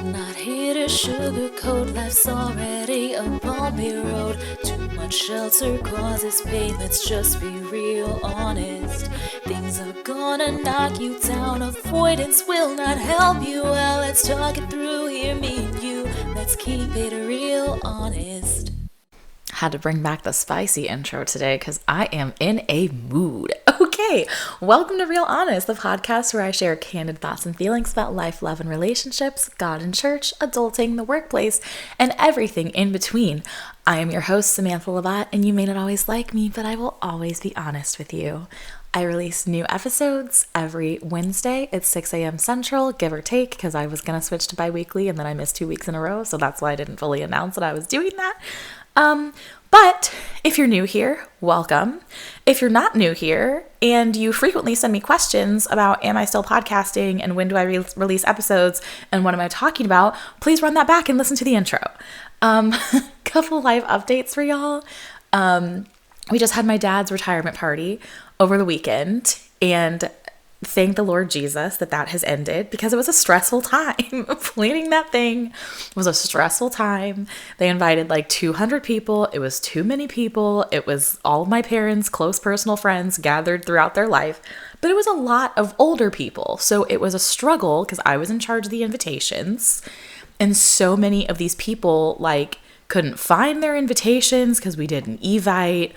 Not here to sugarcoat, life's already a bumpy road. Too much shelter causes pain, let's just be real honest. Things are gonna knock you down, avoidance will not help you. Well, let's talk it through here, me and you. Let's keep it real honest. Had to bring back the spicy intro today because I am in a mood. Okay, welcome to Real Honest, the podcast where I share candid thoughts and feelings about life, love, and relationships, God and church, adulting, the workplace, and everything in between. I am your host, Samantha Labatt, and you may not always like me, but I will always be honest with you. I release new episodes every Wednesday. It's 6 a.m. Central, give or take, because I was going to switch to bi-weekly and then I missed 2 weeks in a row, so that's why I didn't fully announce that I was doing that. But if you're new here, welcome. If you're not new here and you frequently send me questions about am I still podcasting and when do I release episodes and what am I talking about, please run that back and listen to the intro. Couple live updates for y'all. We just had my dad's retirement party over the weekend, and thank the Lord Jesus that has ended because it was a stressful time. Planning that thing was a stressful time. They invited like 200 people. It was too many people. It was all of my parents' close personal friends gathered throughout their life, but it was a lot of older people. So it was a struggle because I was in charge of the invitations, and so many of these people like couldn't find their invitations because we did an evite,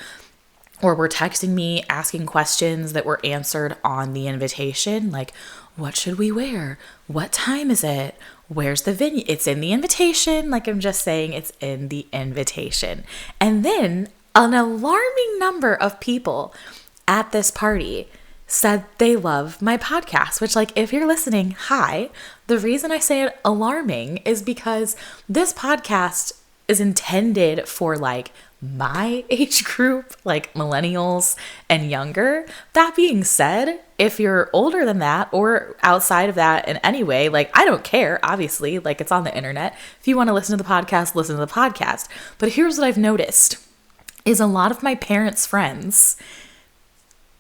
or were texting me asking questions that were answered on the invitation, like, what should we wear? What time is it? Where's the venue? It's in the invitation. Like, I'm just saying it's in the invitation. And then an alarming number of people at this party said they love my podcast, which, like, if you're listening, hi. The reason I say it alarming is because this podcast is intended for like my age group, like millennials and younger. That being said, if you're older than that or outside of that in any way, like I don't care, obviously, like it's on the internet. If you want to listen to the podcast, listen to the podcast. But here's what I've noticed is a lot of my parents' friends,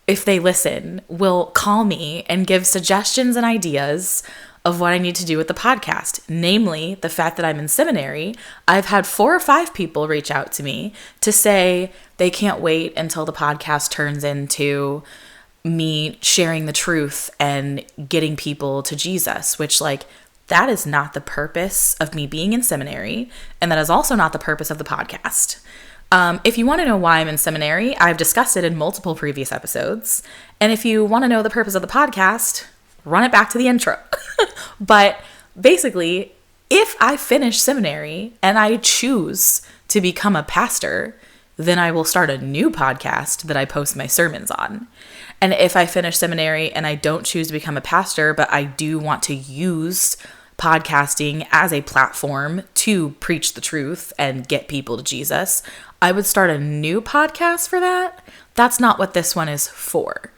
if they listen, will call me and give suggestions and ideas of what I need to do with the podcast, namely the fact that I'm in seminary. I've had 4 or 5 people reach out to me to say they can't wait until the podcast turns into me sharing the truth and getting people to Jesus, which like that is not the purpose of me being in seminary, and that is also not the purpose of the podcast. If you want to know why I'm in seminary, I've discussed it in multiple previous episodes. And if you want to know the purpose of the podcast, run it back to the intro. But basically, if I finish seminary and I choose to become a pastor, then I will start a new podcast that I post my sermons on. And if I finish seminary and I don't choose to become a pastor, but I do want to use podcasting as a platform to preach the truth and get people to Jesus, I would start a new podcast for that. That's not what this one is for.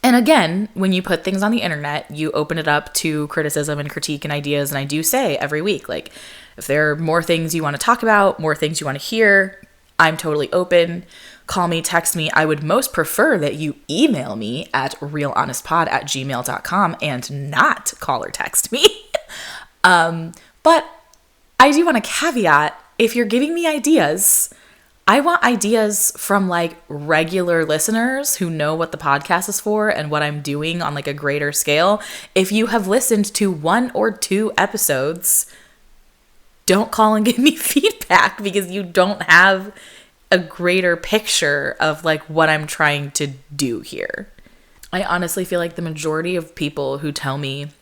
And again, when you put things on the internet, you open it up to criticism and critique and ideas. And I do say every week, like, if there are more things you want to talk about, more things you want to hear, I'm totally open. Call me, text me. I would most prefer that you email me at realhonestpod@gmail.com and not call or text me. But I do want to caveat, if you're giving me ideas, I want ideas from like regular listeners who know what the podcast is for and what I'm doing on like a greater scale. If you have listened to 1 or 2 episodes, don't call and give me feedback because you don't have a greater picture of like what I'm trying to do here. I honestly feel like the majority of people who tell me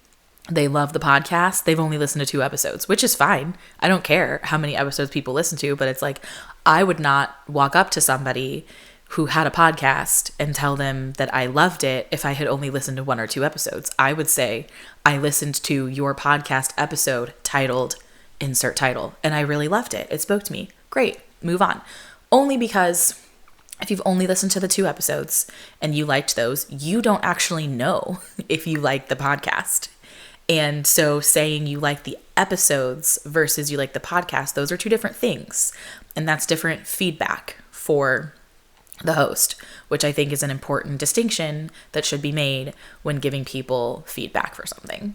they love the podcast, they've only listened to 2 episodes, which is fine. I don't care how many episodes people listen to, but it's like, I would not walk up to somebody who had a podcast and tell them that I loved it if I had only listened to 1 or 2 episodes. I would say, I listened to your podcast episode titled insert title, and I really loved it. It spoke to me. Great, move on. Only because if you've only listened to the 2 episodes and you liked those, you don't actually know if you like the podcast. And so saying you like the episodes versus you like the podcast, those are 2 different things. And that's different feedback for the host, which I think is an important distinction that should be made when giving people feedback for something.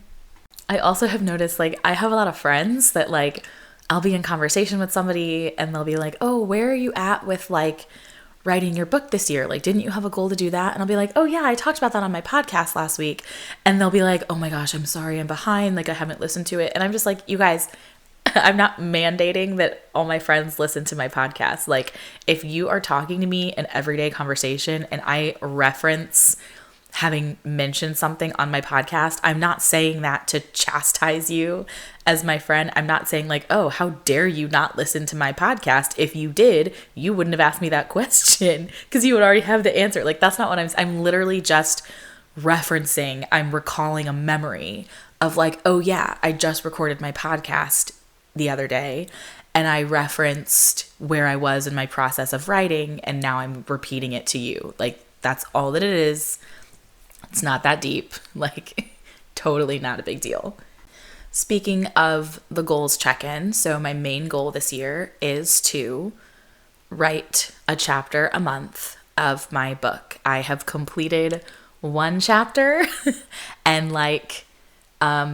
I also have noticed, like, I have a lot of friends that, like, I'll be in conversation with somebody and they'll be like, oh, where are you at with, like, writing your book this year? Like, didn't you have a goal to do that? And I'll be like, oh, yeah, I talked about that on my podcast last week. And they'll be like, oh my gosh, I'm sorry, I'm behind. Like, I haven't listened to it. And I'm just like, you guys, I'm not mandating that all my friends listen to my podcast. Like, if you are talking to me in everyday conversation and I reference having mentioned something on my podcast, I'm not saying that to chastise you as my friend. I'm not saying like, oh, how dare you not listen to my podcast? If you did, you wouldn't have asked me that question because you would already have the answer. Like, that's not what I'm literally just referencing. I'm recalling a memory of like, oh yeah, I just recorded my podcast the other day and I referenced where I was in my process of writing and now I'm repeating it to you. Like, that's all that it is. It's not that deep, like totally not a big deal. Speaking of the goals check-in, so my main goal this year is to write a chapter a month of my book. I have completed one chapter and like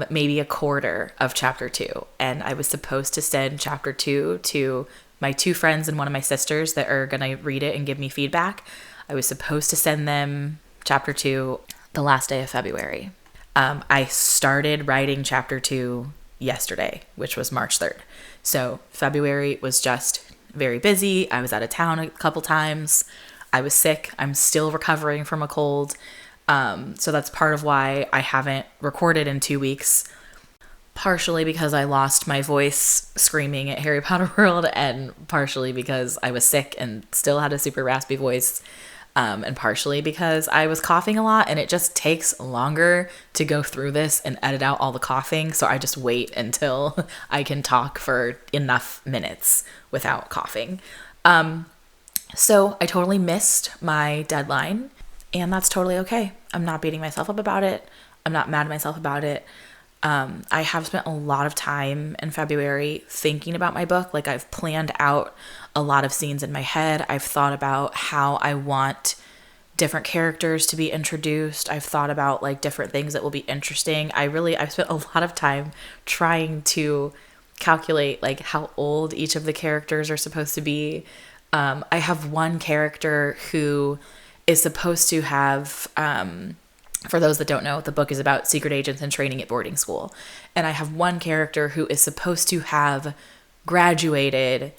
maybe a quarter of chapter 2. And I was supposed to send chapter 2 to my 2 friends and one of my sisters that are going to read it and give me feedback. I was supposed to send them chapter 2 the last day of February. I started writing chapter 2 yesterday, which was March 3rd. So February was just very busy. I was out of town a couple times. I was sick. I'm still recovering from a cold. So that's part of why I haven't recorded in 2 weeks. Partially because I lost my voice screaming at Harry Potter World, and partially because I was sick and still had a super raspy voice. And partially because I was coughing a lot and it just takes longer to go through this and edit out all the coughing. So I just wait until I can talk for enough minutes without coughing. So I totally missed my deadline and that's totally okay. I'm not beating myself up about it. I'm not mad at myself about it. I have spent a lot of time in February thinking about my book. Like, I've planned out a lot of scenes in my head. I've thought about how I want different characters to be introduced. I've thought about like different things that will be interesting. I've spent a lot of time trying to calculate like how old each of the characters are supposed to be. I have one character who is supposed to have, for those that don't know, the book is about secret agents and training at boarding school. And I have one character who is supposed to have graduated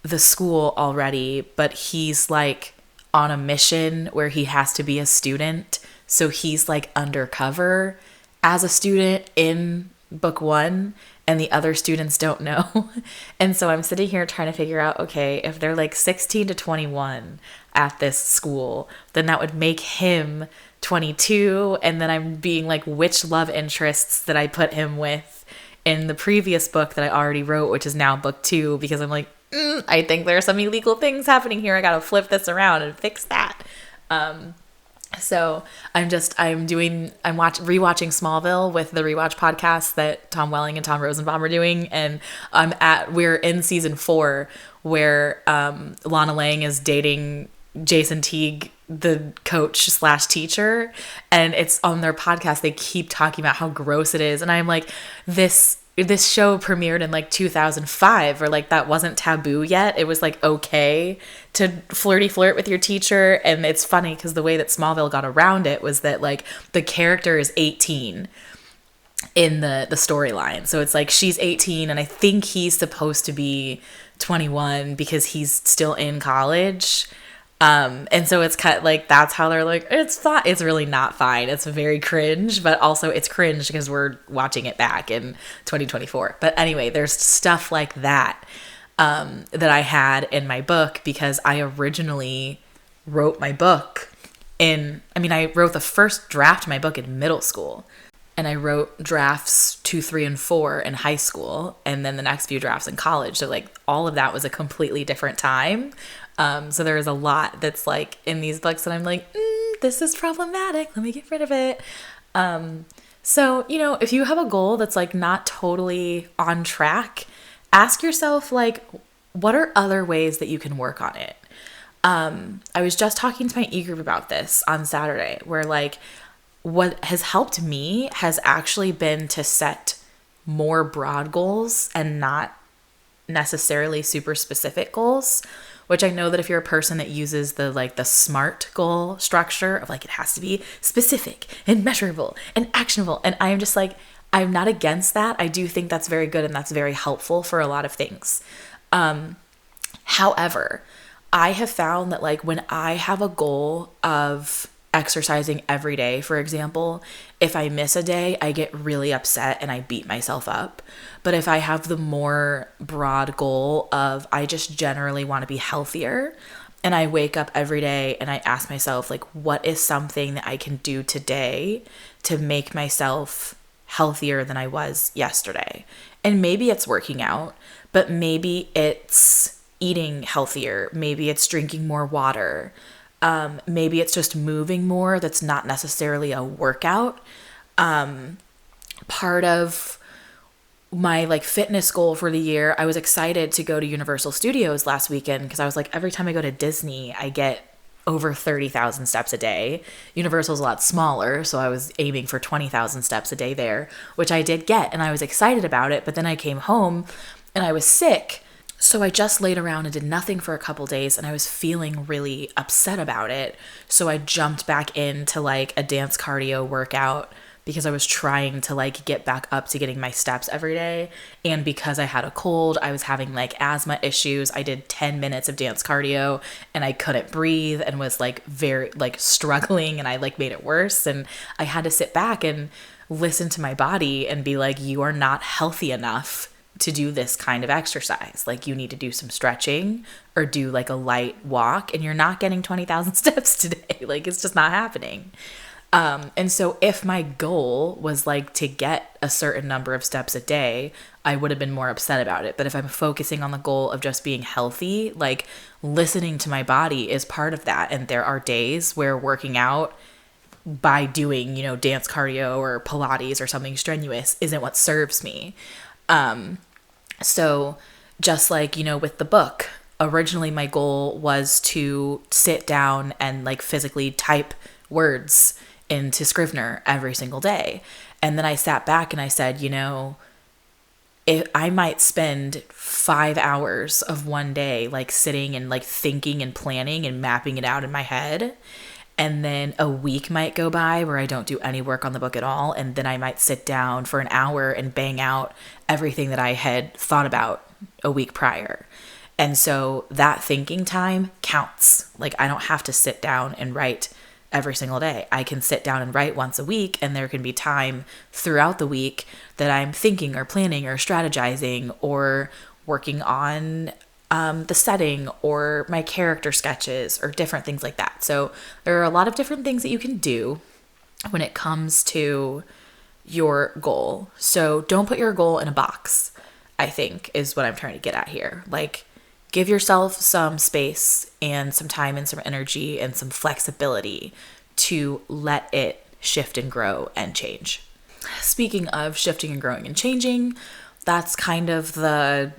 the school already, but he's like on a mission where he has to be a student. So he's like undercover as a student in book 1 and the other students don't know. And so I'm sitting here trying to figure out, okay, if they're like 16 to 21 at this school, then that would make him 22. And then I'm being like, which love interests that I put him with in the previous book that I already wrote, which is now book 2, because I'm like, I think there are some illegal things happening here. I got to flip this around and fix that. So I'm rewatching Smallville with the Rewatch podcast that Tom Welling and Tom Rosenbaum are doing. And we're in season 4 where, Lana Lang is dating Jason Teague, the coach / teacher. And it's on their podcast. They keep talking about how gross it is. And I'm like, this show premiered in like 2005, or like that wasn't taboo yet. It was like okay to flirt with your teacher. And it's funny because the way that Smallville got around it was that like the character is 18 in the storyline. So it's like she's 18 and I think he's supposed to be 21 because he's still in college. And so it's kind of like, that's how they're like, it's fine. It's really not fine. It's very cringe, but also it's cringe because we're watching it back in 2024. But anyway, there's stuff like that, that I had in my book because I originally wrote my book I wrote the first draft of my book in middle school. And I wrote drafts 2, 3, and 4 in high school. And then the next few drafts in college. So like all of that was a completely different time. So there is a lot that's like in these books that I'm like, this is problematic. Let me get rid of it. So, if you have a goal that's like not totally on track, ask yourself like, what are other ways that you can work on it? I was just talking to my e-group about this on Saturday where like, what has helped me has actually been to set more broad goals and not necessarily super specific goals, which I know that if you're a person that uses the SMART goal structure of like it has to be specific and measurable and actionable, and I am just like, I'm not against that. I do think that's very good and that's very helpful for a lot of things. However, I have found that like when I have a goal of exercising every day, for example, if I miss a day, I get really upset and I beat myself up. But if I have the more broad goal of I just generally want to be healthier, and I wake up every day and I ask myself, like, what is something that I can do today to make myself healthier than I was yesterday? And maybe it's working out, but maybe it's eating healthier. Maybe it's drinking more water. Maybe it's just moving more. That's not necessarily a workout. Part of my like fitness goal for the year, I was excited to go to Universal Studios last weekend because I was like, every time I go to Disney, I get over 30,000 steps a day. Universal's a lot smaller, so I was aiming for 20,000 steps a day there, which I did get, and I was excited about it. But then I came home and I was sick. So I just laid around and did nothing for a couple days, and I was feeling really upset about it. So I jumped back into like a dance cardio workout because I was trying to like get back up to getting my steps every day. And because I had a cold, I was having like asthma issues. I did 10 minutes of dance cardio and I couldn't breathe and was like very like struggling, and I like made it worse. And I had to sit back and listen to my body and be like, you are not healthy enough to do this kind of exercise. Like you need to do some stretching or do like a light walk, and you're not getting 20,000 steps today. Like it's just not happening. And so if my goal was like to get a certain number of steps a day, I would have been more upset about it. But if I'm focusing on the goal of just being healthy, like listening to my body is part of that. And there are days where working out by doing, you know, dance cardio or Pilates or something strenuous isn't what serves me. So just like, you know, with the book, originally my goal was to sit down and like physically type words into Scrivener every single day. And then I sat back and I said, you know, if I might spend 5 hours of one day like sitting and like thinking and planning and mapping it out in my head. And then a week might go by where I don't do any work on the book at all. And then I might sit down for an hour and bang out everything that I had thought about a week prior. And so that thinking time counts. Like I don't have to sit down and write every single day. I can sit down and write once a week, and there can be time throughout the week that I'm thinking or planning or strategizing or working on the setting or my character sketches or different things like that. So there are a lot of different things that you can do when it comes to your goal. So don't put your goal in a box, I think is what I'm trying to get at here. Like give yourself some space and some time and some energy and some flexibility to let it shift and grow and change. Speaking of shifting and growing and changing, that's kind of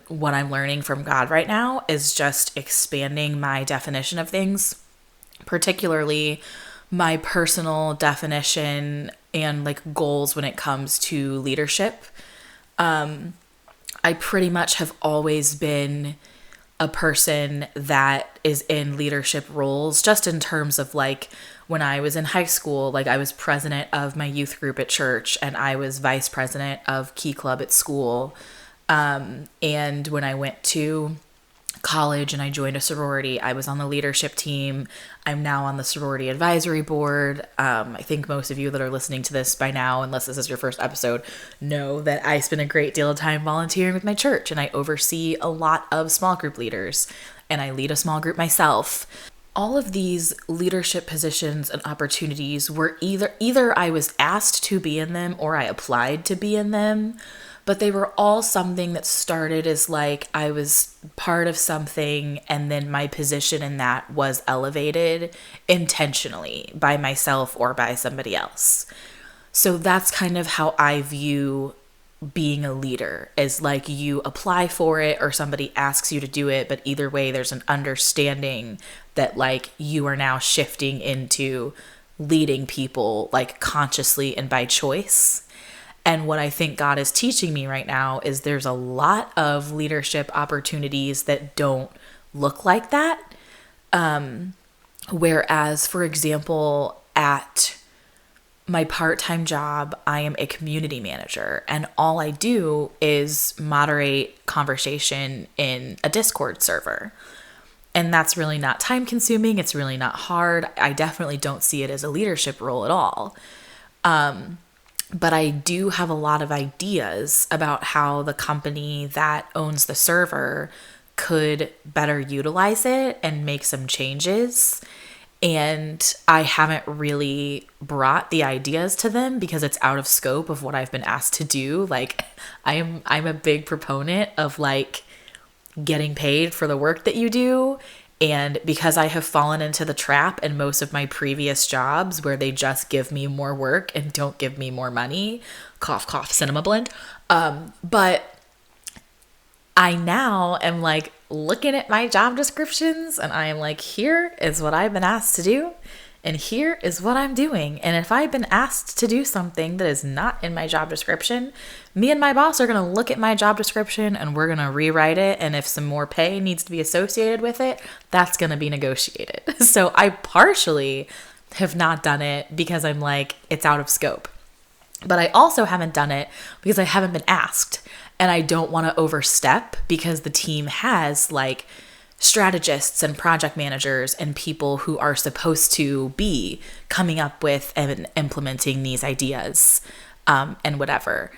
what I'm learning from God right now is just expanding my definition of things, particularly my personal definition and like goals when it comes to leadership. I pretty much have always been a person that is in leadership roles, just in terms of like when I was in high school, like I was president of my youth group at church and I was vice president of Key Club at school. And when I went to college and I joined a sorority, I was on the leadership team. I'm now on the sorority advisory board. I think most of you that are listening to this by now, unless this is your first episode, know that I spend a great deal of time volunteering with my church, and I oversee a lot of small group leaders, and I lead a small group myself. All of these leadership positions and opportunities were either I was asked to be in them or I applied to be in them. But they were all something that started as like I was part of something, and then my position in that was elevated intentionally by myself or by somebody else. So that's kind of how I view being a leader, is like you apply for it or somebody asks you to do it, but either way there's an understanding that like you are now shifting into leading people like consciously and by choice. And what I think God is teaching me right now is there's a lot of leadership opportunities that don't look like that. Whereas, for example, at my part-time job, I am a community manager, and all I do is moderate conversation in a Discord server. And that's really not time consuming. It's really not hard. I definitely don't see it as a leadership role at all. But I do have a lot of ideas about how the company that owns the server could better utilize it and make some changes. And I haven't really brought the ideas to them because it's out of scope of what I've been asked to do. Like I'm a big proponent of like getting paid for the work that you do. And because I have fallen into the trap in most of my previous jobs where they just give me more work and don't give me more money, cough, cough, cinema blend. But I now am like looking at my job descriptions and I am like, here is what I've been asked to do. And here is what I'm doing. And if I've been asked to do something that is not in my job description, me and my boss are going to look at my job description and we're going to rewrite it. And if some more pay needs to be associated with it, that's going to be negotiated. So I partially have not done it because I'm like, it's out of scope. But I also haven't done it because I haven't been asked. And I don't want to overstep because the team has like strategists and project managers and people who are supposed to be coming up with and implementing these ideas and whatever.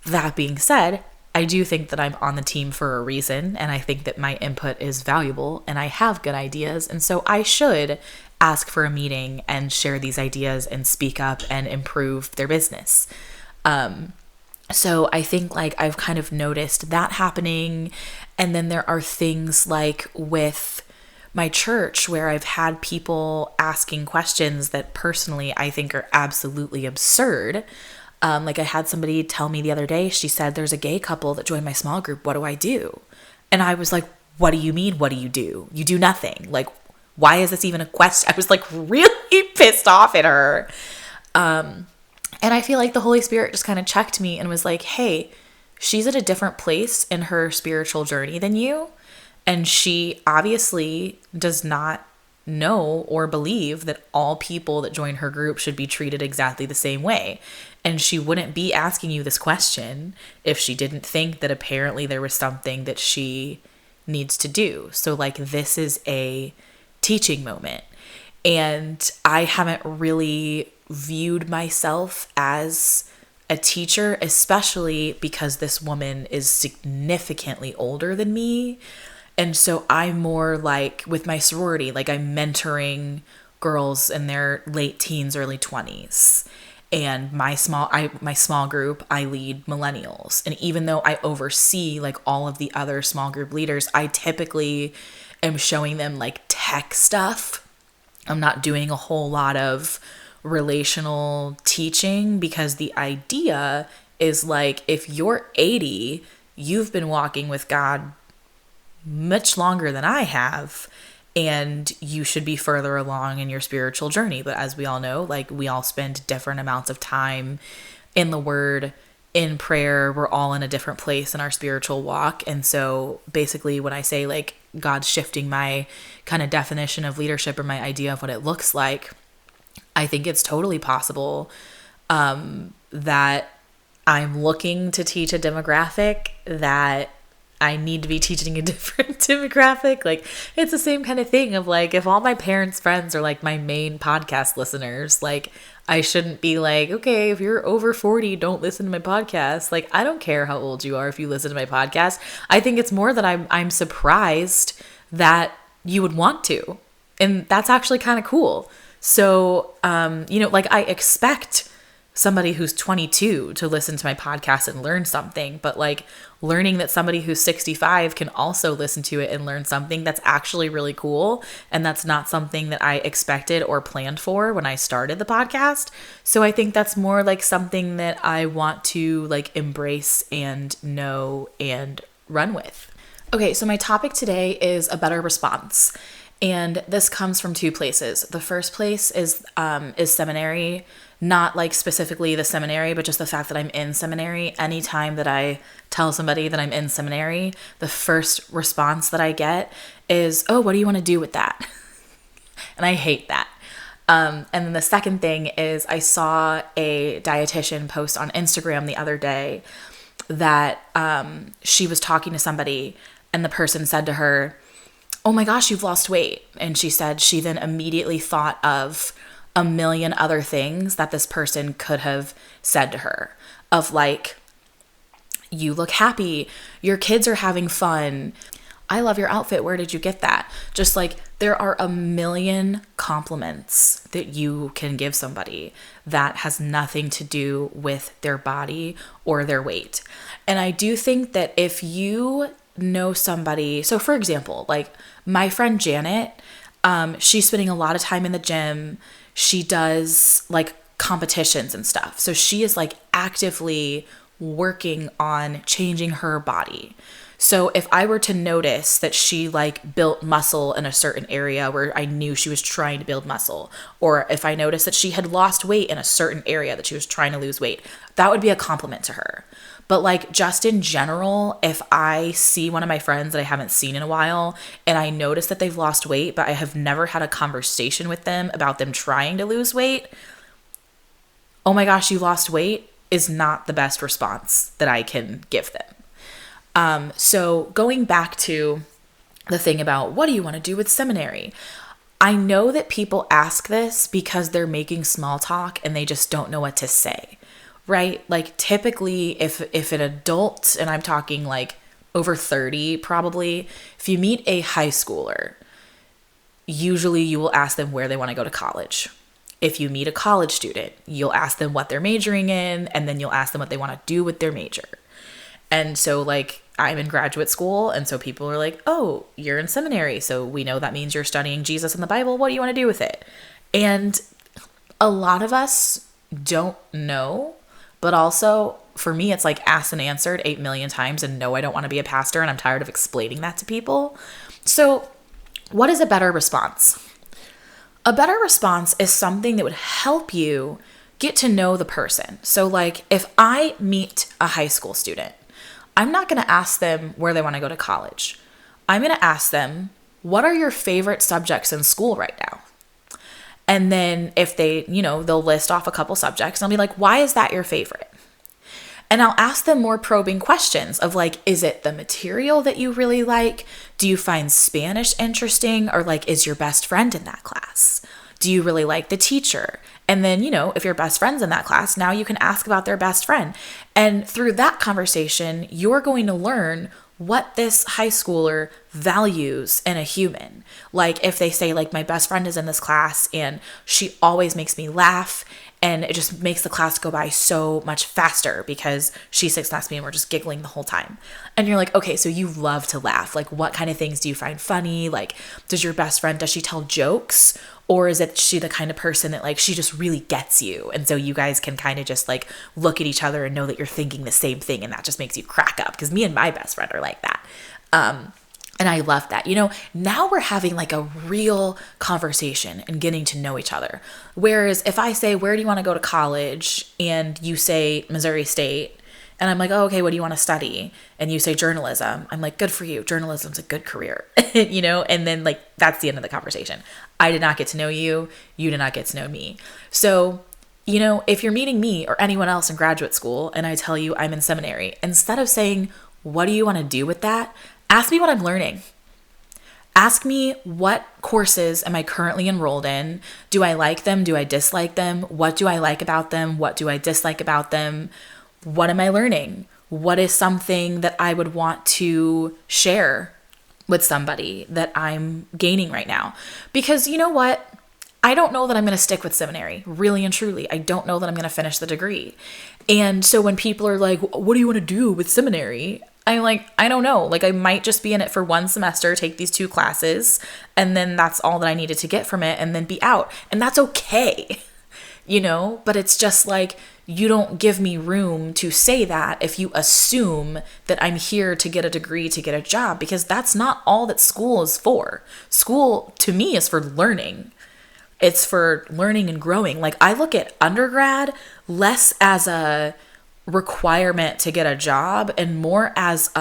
That being said, I do think that I'm on the team for a reason, and I think that my input is valuable and I have good ideas, and so I should ask for a meeting and share these ideas and speak up and improve their business. So I think like I've kind of noticed that happening. And then there are things like with my church where I've had people asking questions that personally I think are absolutely absurd. Like I had somebody tell me the other day, she said, there's a gay couple that joined my small group. What do I do? And I was like, what do you mean? What do you do? You do nothing. Like, why is this even a question? I was like really pissed off at her. And I feel like the Holy Spirit just kind of checked me and was like, hey, she's at a different place in her spiritual journey than you. And she obviously does not know or believe that all people that join her group should be treated exactly the same way. And she wouldn't be asking you this question if she didn't think that apparently there was something that she needs to do. So like this is a teaching moment. And I haven't really viewed myself as a teacher, especially because this woman is significantly older than me. And so I'm more like with my sorority, like I'm mentoring girls in their late teens, early 20s. And my small group, I lead millennials. And even though I oversee like all of the other small group leaders, I typically am showing them like tech stuff. I'm not doing a whole lot of relational teaching because the idea is like if you're 80, you've been walking with God much longer than I have, and you should be further along in your spiritual journey. But as we all know, like we all spend different amounts of time in the Word, in prayer. We're all in a different place in our spiritual walk. And so basically when I say like God's shifting my kind of definition of leadership or my idea of what it looks like, I think it's totally possible that I'm looking to teach a demographic that I need to be teaching a different demographic. Like it's the same kind of thing of like, if all my parents' friends are like my main podcast listeners, like I shouldn't be like, okay, if you're over 40, don't listen to my podcast. Like, I don't care how old you are if you listen to my podcast. I think it's more that I'm surprised that you would want to. And that's actually kind of cool. So, like I expect somebody who's 22 to listen to my podcast and learn something, but like learning that somebody who's 65 can also listen to it and learn something, that's actually really cool. And that's not something that I expected or planned for when I started the podcast. So I think that's more like something that I want to like embrace and know and run with. Okay, so my topic today is a better response. And this comes from two places. The first place is seminary, not like specifically the seminary, but just the fact that I'm in seminary. Anytime that I tell somebody that I'm in seminary, the first response that I get is, "Oh, what do you want to do with that?" And I hate that. And then the second thing is I saw a dietitian post on Instagram the other day that she was talking to somebody, and the person said to her, "Oh my gosh, you've lost weight." And she said she then immediately thought of a million other things that this person could have said to her, of like, "You look happy, your kids are having fun, I love your outfit, where did you get that?" Just like, there are a million compliments that you can give somebody that has nothing to do with their body or their weight. And I do think that if you know somebody, so for example, like my friend Janet, she's spending a lot of time in the gym. She does like competitions and stuff. So she is like actively working on changing her body. So if I were to notice that she like built muscle in a certain area where I knew she was trying to build muscle, or if I noticed that she had lost weight in a certain area that she was trying to lose weight, that would be a compliment to her. But like just in general, if I see one of my friends that I haven't seen in a while and I notice that they've lost weight, but I have never had a conversation with them about them trying to lose weight, "Oh my gosh, you lost weight," is not the best response that I can give them. So going back to the thing about what do you want to do with seminary? I know that people ask this because they're making small talk and they just don't know what to say, right? Like typically if an adult, and I'm talking like over 30 probably, if you meet a high schooler, usually you will ask them where they want to go to college. If you meet a college student, you'll ask them what they're majoring in, and then you'll ask them what they want to do with their major. And so like I'm in graduate school, and so people are like, "Oh, you're in seminary, so we know that means you're studying Jesus and the Bible. What do you want to do with it?" And a lot of us don't know, but also for me, it's like asked and answered 8 million times, and no, I don't want to be a pastor, and I'm tired of explaining that to people. So what is a better response? A better response is something that would help you get to know the person. So like if I meet a high school student, I'm not going to ask them where they want to go to college. I'm going to ask them, what are your favorite subjects in school right now? And then if they, they'll list off a couple subjects, and I'll be like, why is that your favorite? And I'll ask them more probing questions of like, is it the material that you really like? Do you find Spanish interesting? Or like, is your best friend in that class? Do you really like the teacher? And then, if your best friend's in that class, now you can ask about their best friend. And through that conversation, you're going to learn what this high schooler values in a human. Like if they say like, my best friend is in this class and she always makes me laugh, and it just makes the class go by so much faster because she sits next to me and we're just giggling the whole time. And you're like, okay, so you love to laugh. Like what kind of things do you find funny? Like, does your best friend, does she tell jokes? Or is it she the kind of person that like, she just really gets you? And so you guys can kind of just like look at each other and know that you're thinking the same thing. And that just makes you crack up, because me and my best friend are like that. And I love that. Now we're having like a real conversation and getting to know each other. Whereas if I say, where do you want to go to college? And you say Missouri State. And I'm like, oh, okay, what do you want to study? And you say journalism. I'm like, good for you. Journalism's a good career, and then like, that's the end of the conversation. I did not get to know you. You did not get to know me. So, if you're meeting me or anyone else in graduate school and I tell you I'm in seminary, instead of saying, what do you want to do with that? Ask me what I'm learning. Ask me, what courses am I currently enrolled in? Do I like them? Do I dislike them? What do I like about them? What do I dislike about them? What am I learning? What is something that I would want to share with somebody that I'm gaining right now? Because you know what? I don't know that I'm going to stick with seminary, really and truly. I don't know that I'm going to finish the degree. And so when people are like, what do you want to do with seminary? I'm like, I don't know. Like I might just be in it for one semester, take these 2 classes, and then that's all that I needed to get from it, and then be out. And that's okay. But it's just like, you don't give me room to say that if you assume that I'm here to get a degree, to get a job, because that's not all that school is for. School, to me, is for learning. It's for learning and growing. Like, I look at undergrad less as a requirement to get a job and more as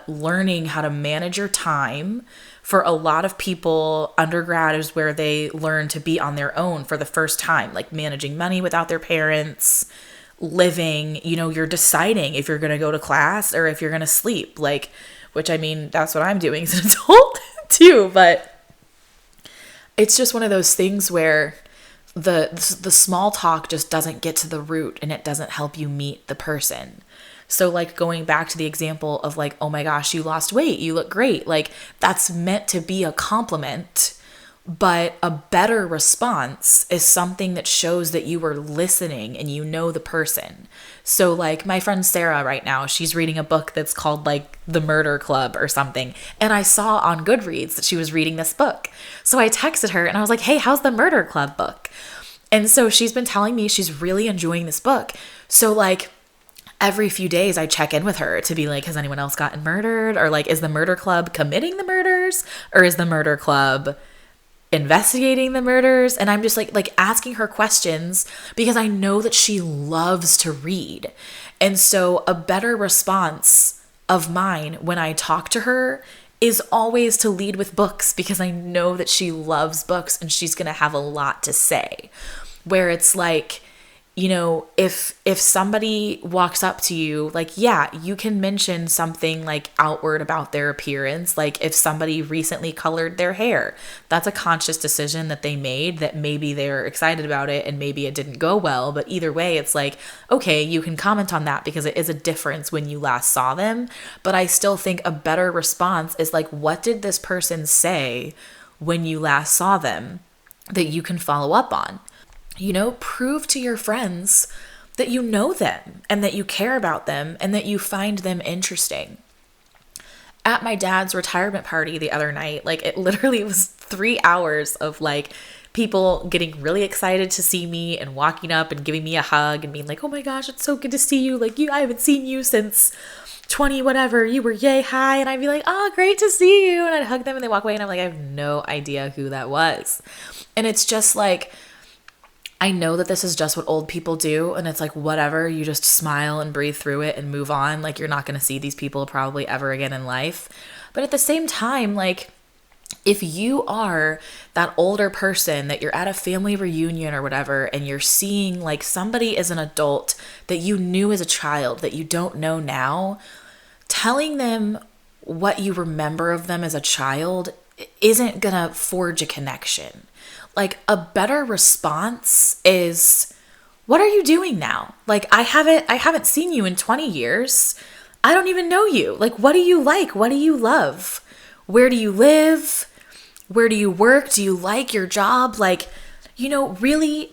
learning how to manage your time. For a lot of people, undergrad is where they learn to be on their own for the first time, like managing money without their parents, living, you're deciding if you're going to go to class or if you're going to sleep, like, which, I mean, that's what I'm doing as an adult too, but it's just one of those things where the small talk just doesn't get to the root and it doesn't help you meet the person. So, like, going back to the example of like, oh my gosh, you lost weight, you look great, like, that's meant to be a compliment. But a better response is something that shows that you were listening and you know the person. So, like, my friend Sarah right now, she's reading a book that's called like The Murder Club or something. And I saw on Goodreads that she was reading this book. So I texted her and I was like, hey, how's the Murder Club book? And so she's been telling me she's really enjoying this book. So, like, every few days I check in with her to be like, has anyone else gotten murdered? Or like, is the Murder Club committing the murders? Or is the Murder Club investigating the murders? And I'm just like asking her questions because I know that she loves to read. And so a better response of mine when I talk to her is always to lead with books because I know that she loves books and she's going to have a lot to say. Where it's like, if somebody walks up to you, like, yeah, you can mention something like outward about their appearance. Like, if somebody recently colored their hair, that's a conscious decision that they made, that maybe they're excited about it and maybe it didn't go well. But either way, it's like, okay, you can comment on that because it is a difference when you last saw them. But I still think a better response is like, what did this person say when you last saw them that you can follow up on? Prove to your friends that you know them and that you care about them and that you find them interesting. At my dad's retirement party the other night, like, it literally was 3 hours of like people getting really excited to see me and walking up and giving me a hug and being like, oh my gosh, it's so good to see you. Like, I haven't seen you since 20 whatever, you were yay high. And I'd be like, oh, great to see you. And I'd hug them and they walk away and I'm like, I have no idea who that was. And it's just like, I know that this is just what old people do, and it's like, whatever, you just smile and breathe through it and move on. Like, you're not going to see these people probably ever again in life. But at the same time, like, if you are that older person that you're at a family reunion or whatever, and you're seeing like somebody as an adult that you knew as a child that you don't know now, telling them what you remember of them as a child isn't going to forge a connection. Like, a better response is, what are you doing now? Like, I haven't seen you in 20 years. I don't even know you. Like, what do you like? What do you love? Where do you live? Where do you work? Do you like your job? Like, really,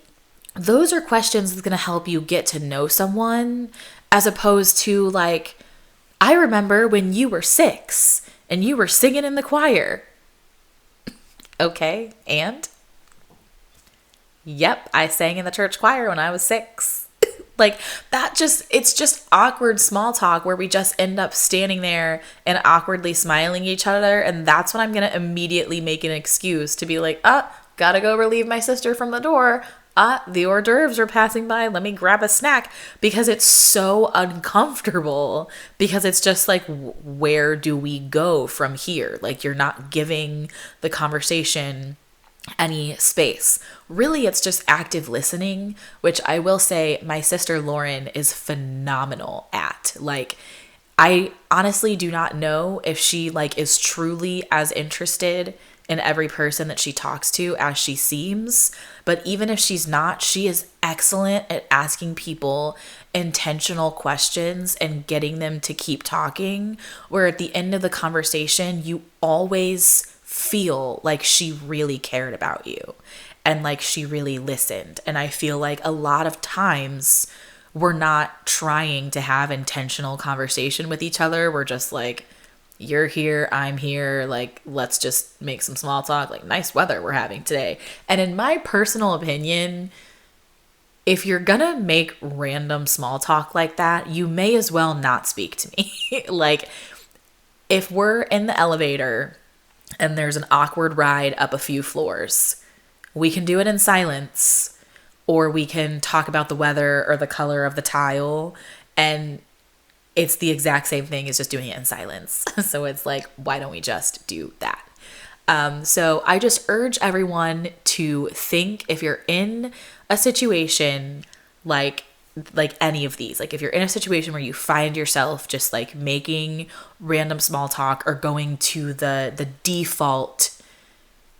those are questions that's going to help you get to know someone, as opposed to like, I remember when you were 6 and you were singing in the choir. Okay, and? Yep, I sang in the church choir when I was 6. Like, it's just awkward small talk where we just end up standing there and awkwardly smiling at each other. And that's when I'm going to immediately make an excuse to be like, gotta go relieve my sister from the door. The hors d'oeuvres are passing by. Let me grab a snack, because it's so uncomfortable, because it's just like, where do we go from here? Like, you're not giving the conversation any space. Really, it's just active listening, which I will say my sister Lauren is phenomenal at. Like, I honestly do not know if she like is truly as interested in every person that she talks to as she seems, but even if she's not, she is excellent at asking people intentional questions and getting them to keep talking, where at the end of the conversation you always feel like she really cared about you and like she really listened. And I feel like a lot of times we're not trying to have intentional conversation with each other. We're just like, you're here, I'm here, like, let's just make some small talk, like, nice weather we're having today. And in my personal opinion, if you're gonna make random small talk like that, you may as well not speak to me. Like, if we're in the elevator and there's an awkward ride up a few floors, we can do it in silence, or we can talk about the weather or the color of the tile, and it's the exact same thing as just doing it in silence. So it's like, why don't we just do that? So I just urge everyone to think, if you're in a situation like any of these, like if you're in a situation where you find yourself just like making random small talk or going to the default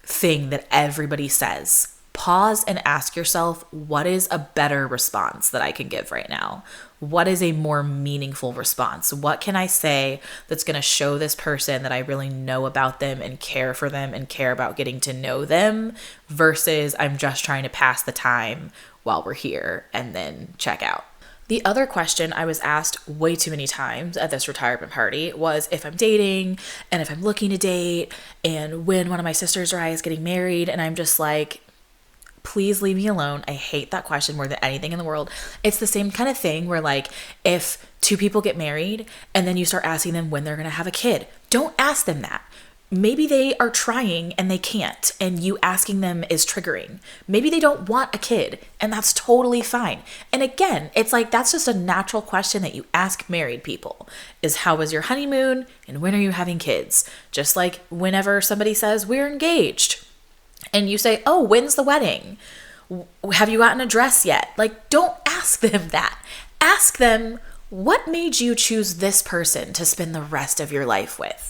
thing that everybody says, pause and ask yourself, what is a better response that I can give right now? What is a more meaningful response? What can I say that's going to show this person that I really know about them and care for them and care about getting to know them, versus I'm just trying to pass the time while we're here and then check out. The other question I was asked way too many times at this retirement party was if I'm dating and if I'm looking to date and when one of my sisters or I is getting married. And I'm just like, please leave me alone. I hate that question more than anything in the world. It's the same kind of thing where, like, if two people get married and then you start asking them when they're going to have a kid, don't ask them that. Maybe they are trying and they can't, and you asking them is triggering. Maybe they don't want a kid, and that's totally fine. And again, it's like, that's just a natural question that you ask married people, is how was your honeymoon and when are you having kids? Just like whenever somebody says we're engaged and you say, oh, when's the wedding? Have you gotten a dress yet? Like, don't ask them that. Ask them, what made you choose this person to spend the rest of your life with?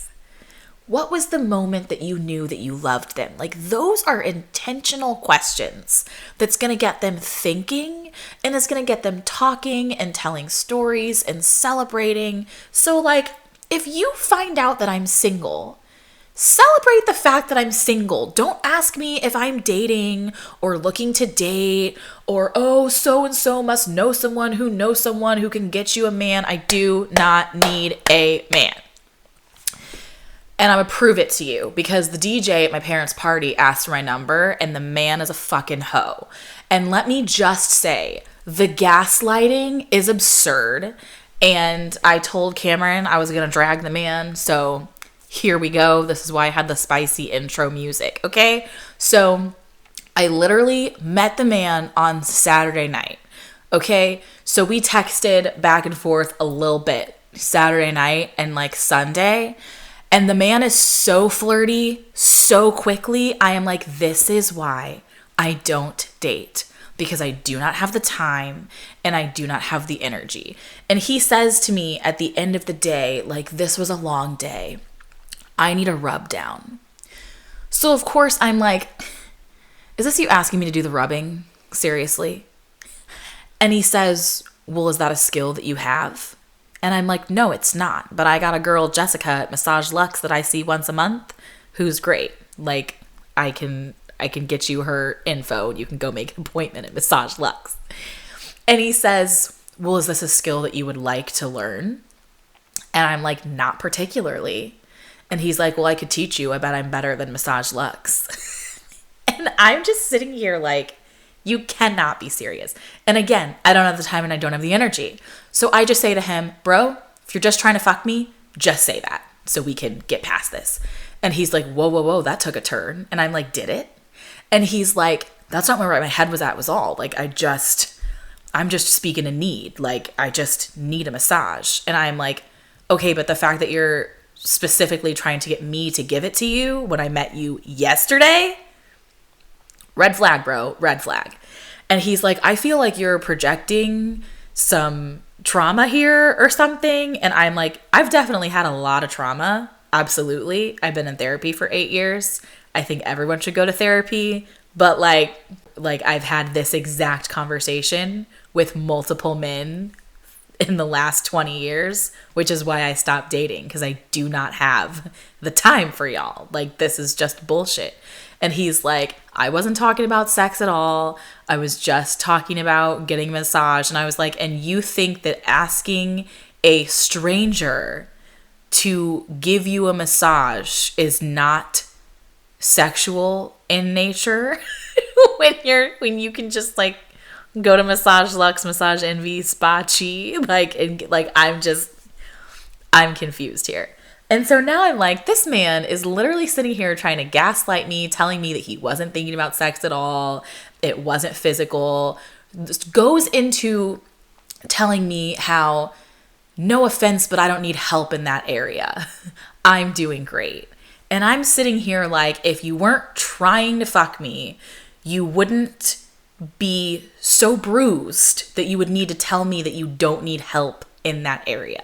What was the moment that you knew that you loved them? Like, those are intentional questions that's going to get them thinking, and it's going to get them talking and telling stories and celebrating. So, like, if you find out that I'm single, celebrate the fact that I'm single. Don't ask me if I'm dating or looking to date or, oh, so-and-so must know someone who can get you a man. I do not need a man. And I'm gonna prove it to you, because the DJ at my parents' party asked for my number, and the man is a fucking hoe. And let me just say, the gaslighting is absurd. And I told Cameron I was gonna drag the man, so here we go. This is why I had the spicy intro music, okay? So I literally met the man on Saturday night, okay? So we texted back and forth a little bit Saturday night and like Sunday. And the man is so flirty, so quickly. I am like, this is why I don't date, because I do not have the time and I do not have the energy. And he says to me at the end of the day, like, this was a long day. I need a rub down. So of course I'm like, is this you asking me to do the rubbing? Seriously? And he says, well, is that a skill that you have? And I'm like, no, it's not. But I got a girl, Jessica, at Massage Luxe that I see once a month, who's great. Like, I can get you her info. You can go make an appointment at Massage Luxe. And he says, well, is this a skill that you would like to learn? And I'm like, not particularly. And he's like, well, I could teach you. I bet I'm better than Massage Luxe. And I'm just sitting here like, you cannot be serious. And again, I don't have the time and I don't have the energy. So I just say to him, bro, if you're just trying to fuck me, just say that so we can get past this. And he's like, whoa, that took a turn. And I'm like, did it? And he's like, that's not where my head was at, was all. Like, I'm just speaking a need. Like, I just need a massage. And I'm like, okay, but the fact that you're specifically trying to get me to give it to you when I met you yesterday, red flag, bro, red flag. And he's like, I feel like you're projecting some trauma here or something. And I'm like, I've definitely had a lot of trauma. Absolutely. I've been in therapy for 8 years. I think everyone should go to therapy. But like I've had this exact conversation with multiple men in the last 20 years, which is why I stopped dating, because I do not have the time for y'all. Like, this is just bullshit. And he's like, I wasn't talking about sex at all. I was just talking about getting a massage. And I was like, and you think that asking a stranger to give you a massage is not sexual in nature when you can just like go to Massage Lux, Massage Envy, Spa Chi. I'm confused here. And so now I'm like, this man is literally sitting here trying to gaslight me, telling me that he wasn't thinking about sex at all. It wasn't physical. Just goes into telling me how, no offense, but I don't need help in that area. I'm doing great. And I'm sitting here like, if you weren't trying to fuck me, you wouldn't be so bruised that you would need to tell me that you don't need help in that area.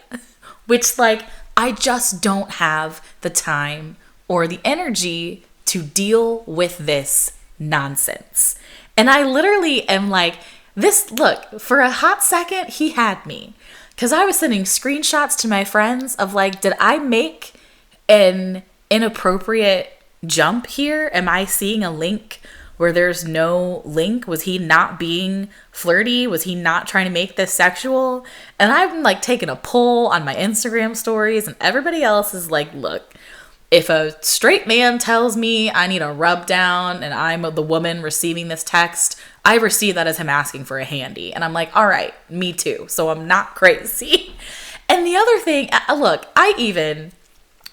Which, like, I just don't have the time or the energy to deal with this nonsense. And I literally am like, look, for a hot second, he had me. Because I was sending screenshots to my friends of like, did I make an inappropriate jump here? Am I seeing a link where there's no link? Was he not being flirty? Was he not trying to make this sexual? And I'm like taking a poll on my Instagram stories, and everybody else is like, look, if a straight man tells me I need a rub down and I'm the woman receiving this text, I receive that as him asking for a handy. And I'm like, all right, me too. So I'm not crazy. And the other thing, look, I even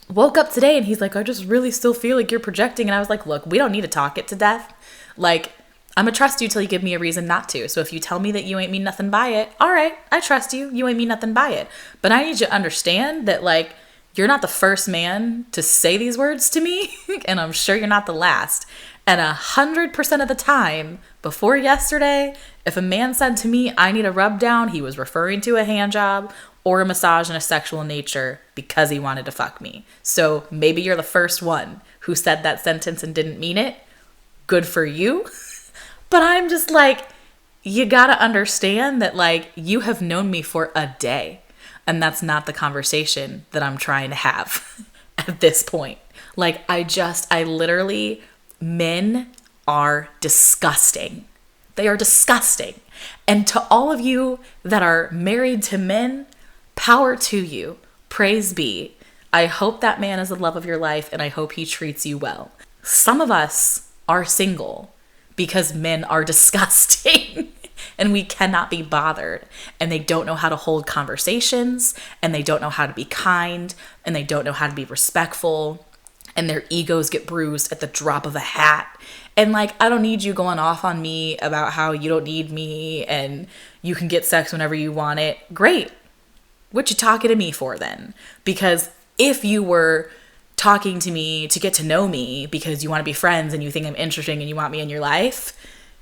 woke up today and he's like, I just really still feel like you're projecting. And I was like, look, we don't need to talk it to death. Like, I'm gonna trust you till you give me a reason not to. So if you tell me that you ain't mean nothing by it, all right, I trust you. You ain't mean nothing by it. But I need you to understand that, like, you're not the first man to say these words to me, and I'm sure you're not the last. And 100% of the time, before yesterday, if a man said to me, I need a rub down, he was referring to a hand job or a massage in a sexual nature because he wanted to fuck me. So maybe you're the first one who said that sentence and didn't mean it. Good for you. But I'm just like, you gotta understand that, like, you have known me for a day. And that's not the conversation that I'm trying to have at this point. Like, I literally, men are disgusting. They are disgusting. And to all of you that are married to men, power to you. Praise be. I hope that man is the love of your life, and I hope he treats you well. Some of us are single because men are disgusting. And we cannot be bothered. And they don't know how to hold conversations. And they don't know how to be kind. And they don't know how to be respectful. And their egos get bruised at the drop of a hat. And like, I don't need you going off on me about how you don't need me and you can get sex whenever you want it. Great. What you talking to me for then? Because if you were talking to me to get to know me because you want to be friends and you think I'm interesting and you want me in your life,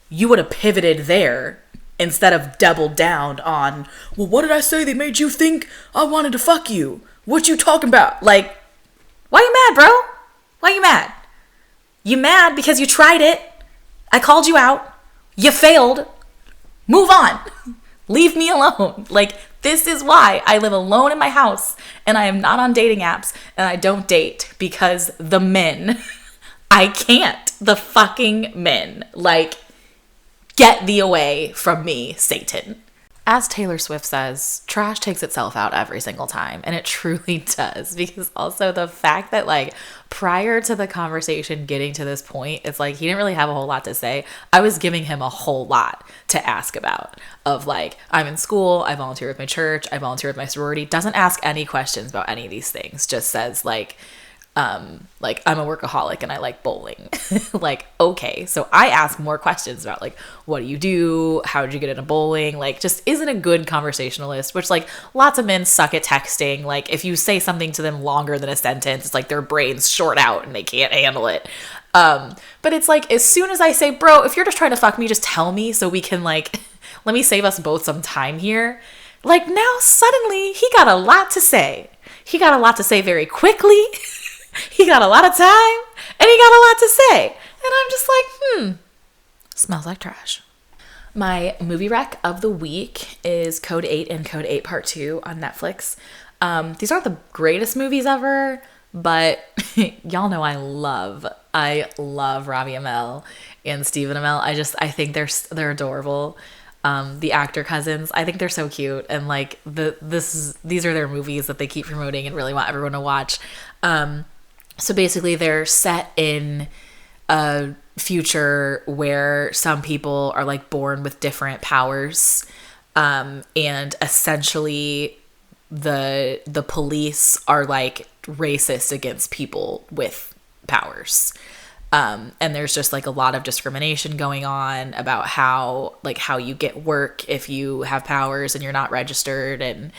you would have pivoted there instead of doubled down on, well, what did I say that made you think I wanted to fuck you? What you talking about? Like, why you mad, bro? Why you mad? You mad because you tried it. I called you out. You failed. Move on. Leave me alone. Like, this is why I live alone in my house and I am not on dating apps and I don't date, because the men, I can't. The fucking men. Like, get thee away from me, Satan. As Taylor Swift says, trash takes itself out every single time. And it truly does. Because also the fact that, like, prior to the conversation getting to this point, it's like he didn't really have a whole lot to say. I was giving him a whole lot to ask about. Of like, I'm in school, I volunteer with my church, I volunteer with my sorority. Doesn't ask any questions about any of these things. Just says like I'm a workaholic and I like bowling. Like, okay. So I ask more questions about like, what do you do? How did you get into bowling? Like, just isn't a good conversationalist, which like lots of men suck at texting. Like, if you say something to them longer than a sentence, it's like their brains short out and they can't handle it. But it's like, as soon as I say, bro, if you're just trying to fuck me, just tell me so we can like, let me save us both some time here. Like, now suddenly he got a lot to say. He got a lot to say very quickly. He got a lot of time and he got a lot to say. And I'm just like, smells like trash. My movie rec of the week is Code 8 and Code 8 Part 2 on Netflix. These aren't the greatest movies ever, but y'all know I love Robbie Amell and Stephen Amell. I think they're adorable. The actor cousins, I think they're so cute, and like these are their movies that they keep promoting and really want everyone to watch. So basically they're set in a future where some people are like born with different powers, and essentially the police are like racist against people with powers. And there's just like a lot of discrimination going on about how you get work if you have powers and you're not registered, and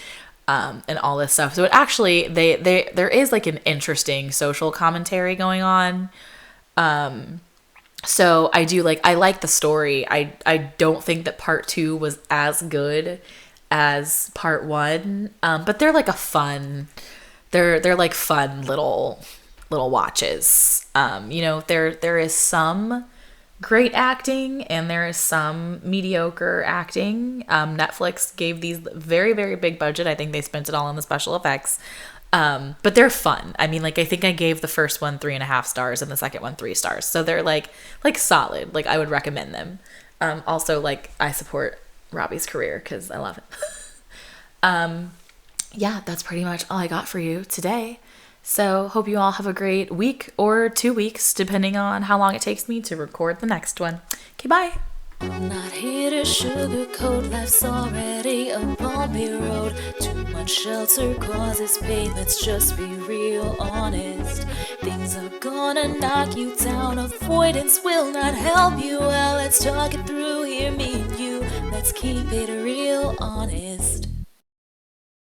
all this stuff. So it actually, there is like an interesting social commentary going on. So I like the story. I don't think that part 2 was as good as part 1. But they're like they're like fun little watches. There is some great acting and there is some mediocre acting. Netflix gave these very, very big budget. I think they spent it all on the special effects. But they're fun. I mean, like, I think I gave the first one 3.5 stars and the second one 3 stars. So they're like solid. Like, I would recommend them. Also, like, I support Robbie's career because I love it. Yeah, that's pretty much all I got for you today. So hope you all have a great week or 2 weeks, depending on how long it takes me to record the next one. Okay, bye. I'm not here to sugarcoat, life's already a bumpy road. Too much shelter causes pain, let's just be real honest. Things are gonna knock you down, avoidance will not help you. Well, let's talk it through here, me and you, let's keep it real honest.